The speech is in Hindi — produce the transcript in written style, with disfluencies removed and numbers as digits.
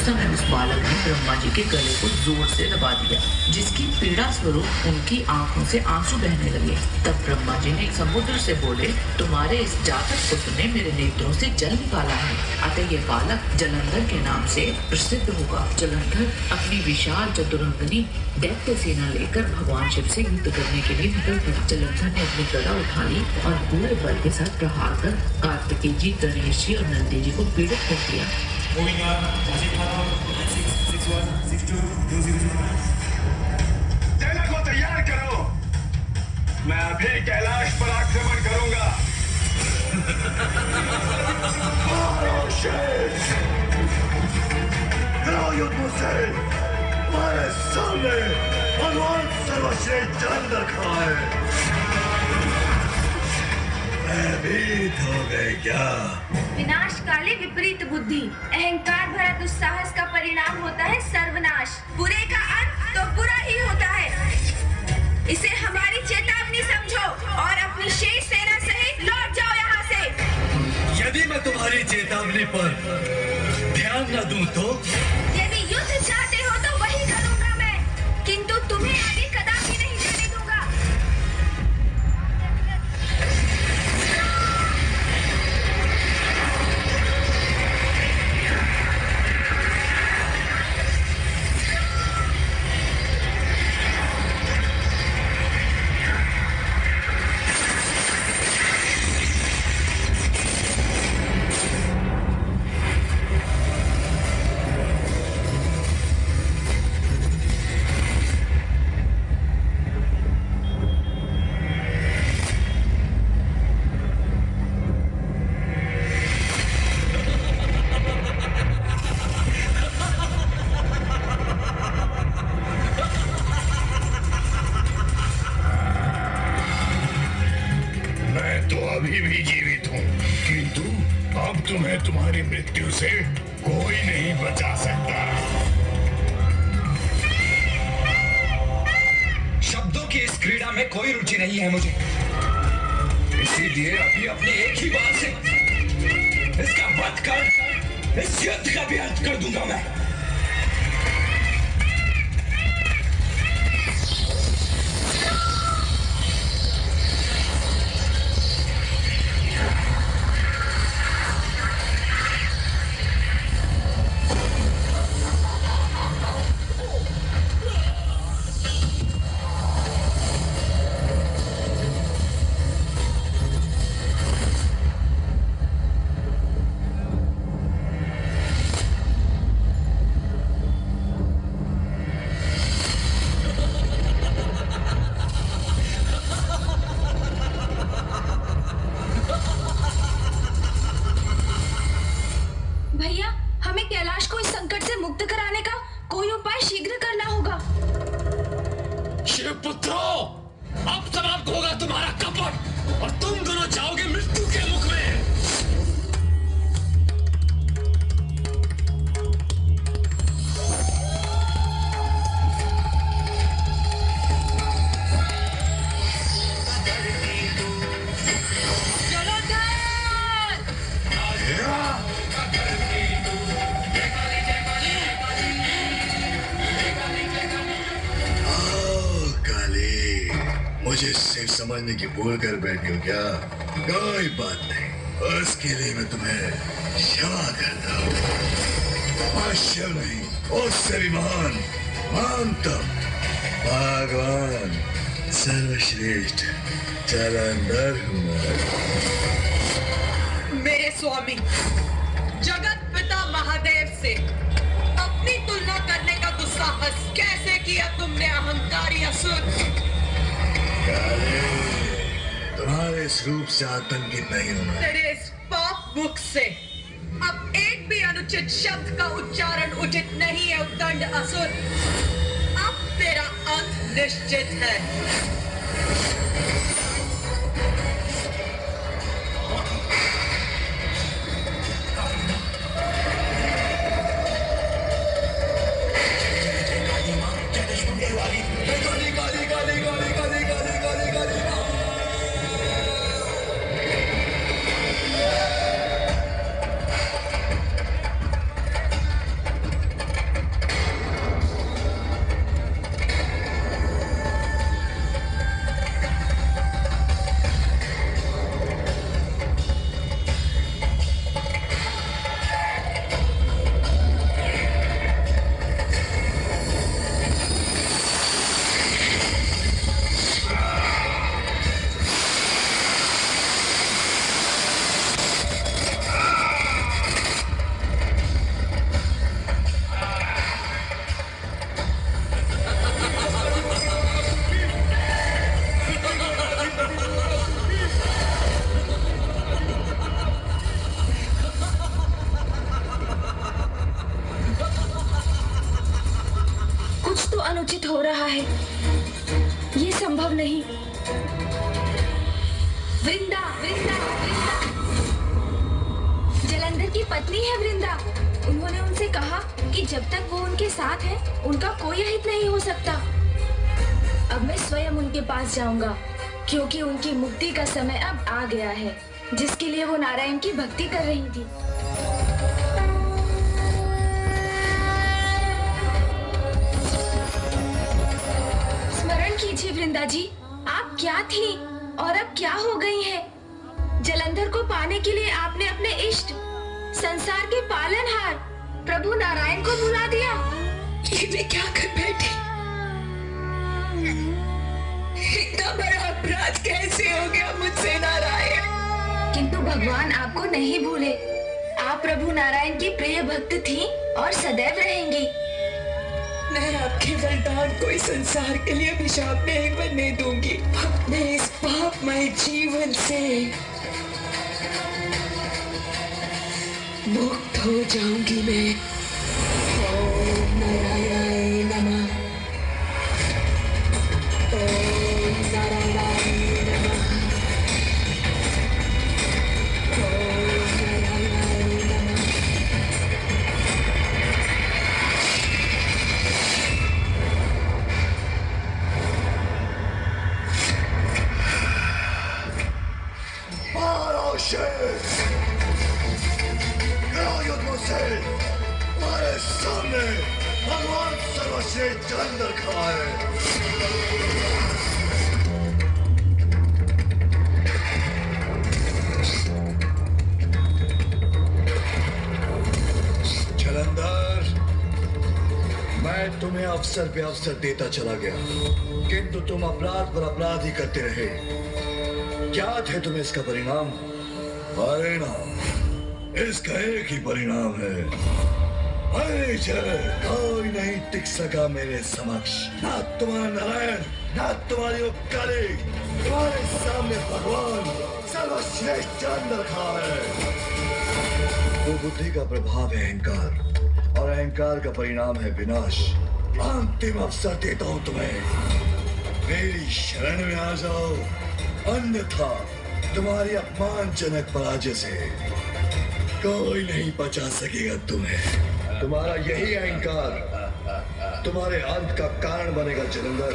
समय उस बालक ने ब्रह्मा जी के गले को जोर से दबा दिया, जिसकी पीड़ा स्वरूप उनकी आंखों से आंसू बहने लगे। तब ब्रह्मा जी ने समुद्र से बोले, तुम्हारे इस जातक पुत्र ने मेरे नेत्रों से जल निकाला है, अतः ये बालक जलंधर के नाम से प्रसिद्ध होगा। जलंधर अपनी विशाल चतुरंगनी दैत्य सेना लेकर भगवान शिव से युद्ध करने के लिए निकल पड़ा। जलंधर ने अपनी गदा उठा ली और पूरे बल के साथ प्रहार कर कार्तिकेय जी, गणेश जी और नंदी जी को पीड़ित कर दिया। सेना को तैयार करो, मैं अभी कैलाश पर आक्रमण करूंगा। युद्ध मुझसे, हमारे सामने भगवान सर्वश्रेष्ठ जलंधर खड़ा है। भयभीत हो गए क्या? विनाशकाली विपरीत बुद्धि, अहंकार भरा दुस्साहस का परिणाम होता है सर्वनाश। बुरे का अंत तो बुरा ही होता है। इसे हमारी चेतावनी समझो और अपनी शेष सेना सहित लौट जाओ यहाँ से। यदि मैं तुम्हारी चेतावनी पर ध्यान न दूं तो? यदि युद्ध चाहते हो तो वही करूंगा मैं, किंतु तुम्हें आगे कदापि नहीं जाने दूंगा। तुम्हें तुम्हारी मृत्यु से कोई नहीं बचा सकता। शब्दों की इस क्रीड़ा में कोई रुचि नहीं है मुझे, इसीलिए अभी अपनी एक ही बात से इसका वध कर इस युद्ध का भी अंत कर दूंगा मैं। समझने की भूल कर बैठी हो क्या? कोई बात नहीं, उसके लिए मैं तुम्हें क्षमा करता हूँ। शिव नहीं, उससे भी महान महानतम भगवान सर्वश्रेष्ठ जलंधर हूँ। मेरे स्वामी जगत पिता महादेव से अपनी तुलना करने का दुस्साहस कैसे किया तुमने, अहंकारी असुर? तुम्हारे इस रूप से आतंकित नहीं हूं मैं। तेरे इस पाप मुख से अब एक भी अनुचित शब्द का उच्चारण उचित नहीं है उद्दंड असुर। अब तेरा अंत निश्चित है। अनुचित हो रहा है। ये संभव नहीं। वृंदा, वृंदा, वृंदा। जलंधर की पत्नी है वृंदा। उन्होंने उनसे कहा कि जब तक वो उनके साथ है, उनका कोई अहित नहीं हो सकता। अब मैं स्वयं उनके पास जाऊंगा, क्योंकि उनकी मुक्ति का समय अब आ गया है, जिसके लिए वो नारायण की भक्ति कर रही थी। स्मरण कीजिए वृंदा जी, आप क्या थी और अब क्या हो गई हैं? जलंधर को पाने के लिए आपने अपने इष्ट, संसार के पालनहार प्रभु नारायण को भुला दिया। ये मैं क्या कर बैठी? इतना बड़ा अपराध कैसे हो गया मुझसे नारायण? किंतु भगवान आपको नहीं भूले। आप प्रभु नारायण की प्रिय भक्त थी और सदैव रहेंगी। मैं आपके वरदान को इस संसार के लिए अभिशाप नहीं बनने दूंगी। अपने इस पापमय जीवन से मुक्त हो जाऊंगी मैं। ओम नारायण नमः। ओम नारायण नमः। ओम नारायण नमः। मारो शेर, युद्ध मुझसे, तुम्हारे सामने भगवान सर्वश्रेष्ठ जलंधर खड़ा है। जलंधर, मैं तुम्हें अवसर पे अवसर देता चला गया, किंतु तुम अपराध पर अपराध ही करते रहे। क्या थे तुम्हें इसका परिणाम? परिणाम इसका एक ही परिणाम है, कोई नहीं टिक सका मेरे समक्ष। ना तुम्हारा नारायण, ना तुम्हारी उपकारी, तुम्हारे सामने भगवान सर्वश्रेष्ठ जलंधर खड़ा है। वो बुद्धि का प्रभाव है अहंकार, और अहंकार का परिणाम है विनाश। अंतिम अवसर देता हूँ तुम्हें, मेरी शरण में आ जाओ, अन्यथा तुम्हारी अपमानजनक पराजय से कोई नहीं बचा सकेगा तुम्हें। तुम्हारा यही अहंकार तुम्हारे अंत का कारण बनेगा जलंधर।